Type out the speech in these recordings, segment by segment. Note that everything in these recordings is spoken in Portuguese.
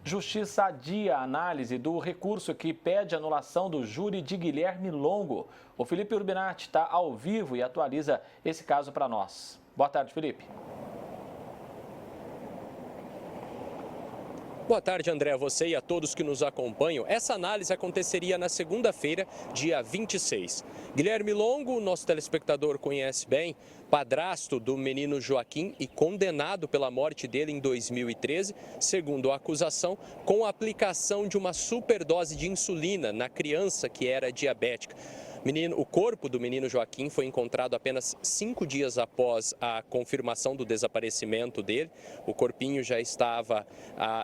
Justiça adia a análise do recurso que pede anulação do júri de Guilherme Longo. O Felipe Urbinati está ao vivo e atualiza esse caso para nós. Boa tarde, Felipe. Boa tarde, André, a você e a todos que nos acompanham. Essa análise aconteceria na segunda-feira, dia 26. Guilherme Longo, nosso telespectador conhece bem, padrasto do menino Joaquim e condenado pela morte dele em 2013, segundo a acusação, com a aplicação de uma superdose de insulina na criança que era diabética. O corpo do menino Joaquim foi encontrado apenas 5 dias após a confirmação do desaparecimento dele. O corpinho já estava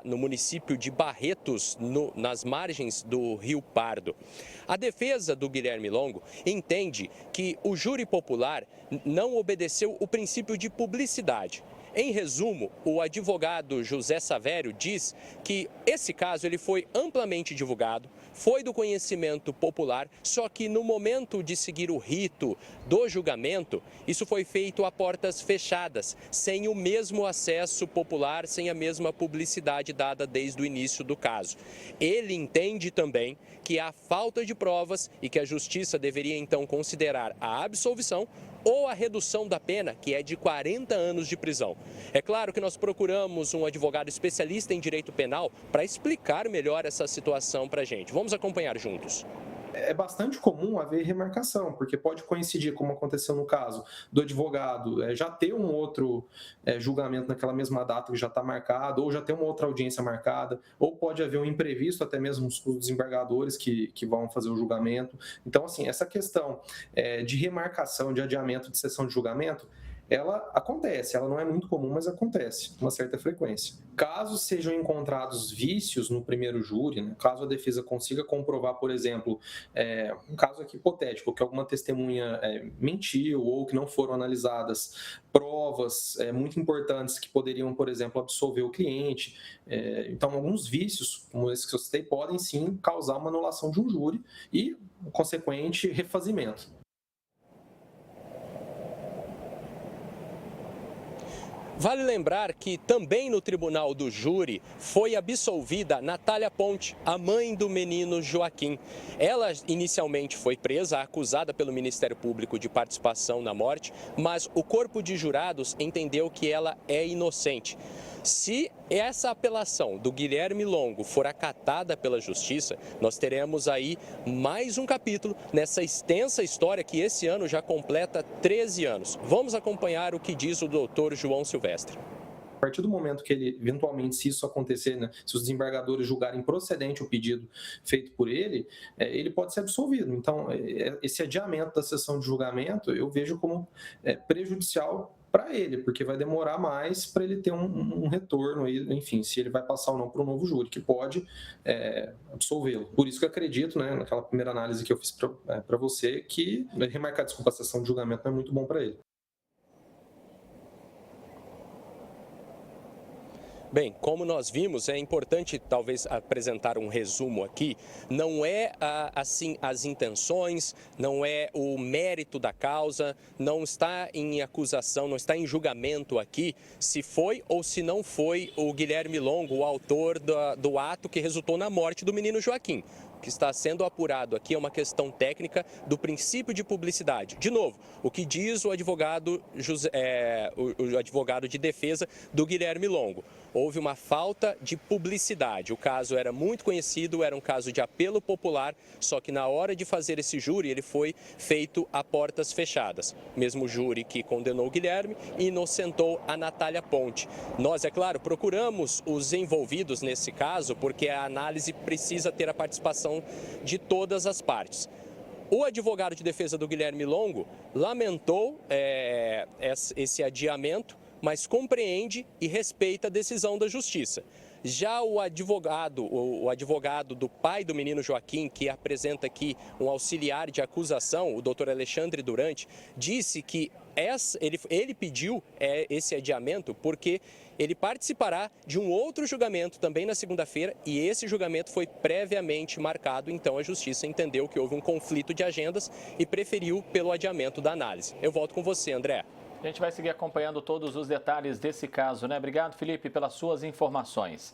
no município de Barretos, nas margens do Rio Pardo. A defesa do Guilherme Longo entende que o júri popular não obedeceu o princípio de publicidade. Em resumo, o advogado José Savério diz que esse caso ele foi amplamente divulgado, foi do conhecimento popular, só que no momento de seguir o rito do julgamento, isso foi feito a portas fechadas, sem o mesmo acesso popular, sem a mesma publicidade dada desde o início do caso. Ele entende também que há falta de provas e que a justiça deveria então considerar a absolvição ou a redução da pena, que é de 40 anos de prisão. É claro que nós procuramos um advogado especialista em direito penal para explicar melhor essa situação para a gente. Vamos acompanhar juntos. É bastante comum haver remarcação, porque pode coincidir, como aconteceu no caso do advogado, já ter um outro julgamento naquela mesma data que já está marcado, ou já ter uma outra audiência marcada, ou pode haver um imprevisto, até mesmo os desembargadores que vão fazer o julgamento. Então, assim, essa questão de remarcação, de adiamento de sessão de julgamento, ela acontece, ela não é muito comum, mas acontece com uma certa frequência. Caso sejam encontrados vícios no primeiro júri, né, caso a defesa consiga comprovar, por exemplo, um caso aqui hipotético, que alguma testemunha mentiu ou que não foram analisadas provas muito importantes que poderiam, por exemplo, absolver o cliente. Então, alguns vícios, como esse que eu citei, podem sim causar uma anulação de um júri e um consequente refazimento. Vale lembrar que também no tribunal do júri foi absolvida Natália Ponte, a mãe do menino Joaquim. Ela inicialmente foi presa, acusada pelo Ministério Público de participação na morte, mas o corpo de jurados entendeu que ela é inocente. Se essa apelação do Guilherme Longo for acatada pela Justiça, nós teremos aí mais um capítulo nessa extensa história que esse ano já completa 13 anos. Vamos acompanhar o que diz o doutor João Silvestre. A partir do momento que ele, eventualmente, se isso acontecer, né, se os desembargadores julgarem procedente o pedido feito por ele, ele pode ser absolvido. Então, esse adiamento da sessão de julgamento eu vejo como prejudicial para ele, porque vai demorar mais para ele ter um retorno, enfim, se ele vai passar ou não para um novo júri, que pode absolvê-lo. Por isso que eu acredito, né, naquela primeira análise que eu fiz para você, que remarcar, desculpa, a sessão de julgamento não é muito bom para ele. Bem, como nós vimos, é importante talvez apresentar um resumo aqui. Não é assim as intenções, não é o mérito da causa, não está em acusação, não está em julgamento aqui se foi ou se não foi o Guilherme Longo, o autor do ato que resultou na morte do menino Joaquim. O que está sendo apurado aqui é uma questão técnica do princípio de publicidade. De novo, o que diz o advogado de defesa do Guilherme Longo. Houve uma falta de publicidade. O caso era muito conhecido, era um caso de apelo popular, só que na hora de fazer esse júri, ele foi feito a portas fechadas. Mesmo júri que condenou o Guilherme e inocentou a Natália Ponte. Nós, é claro, procuramos os envolvidos nesse caso, porque a análise precisa ter a participação de todas as partes. O advogado de defesa do Guilherme Longo lamentou esse adiamento, mas compreende e respeita a decisão da Justiça. Já o advogado do pai do menino Joaquim, que apresenta aqui um auxiliar de acusação, o doutor Alexandre Durante, disse que ele pediu esse adiamento porque ele participará de um outro julgamento também na segunda-feira e esse julgamento foi previamente marcado, então a Justiça entendeu que houve um conflito de agendas e preferiu pelo adiamento da análise. Eu volto com você, André. A gente vai seguir acompanhando todos os detalhes desse caso, né? Obrigado, Felipe, pelas suas informações.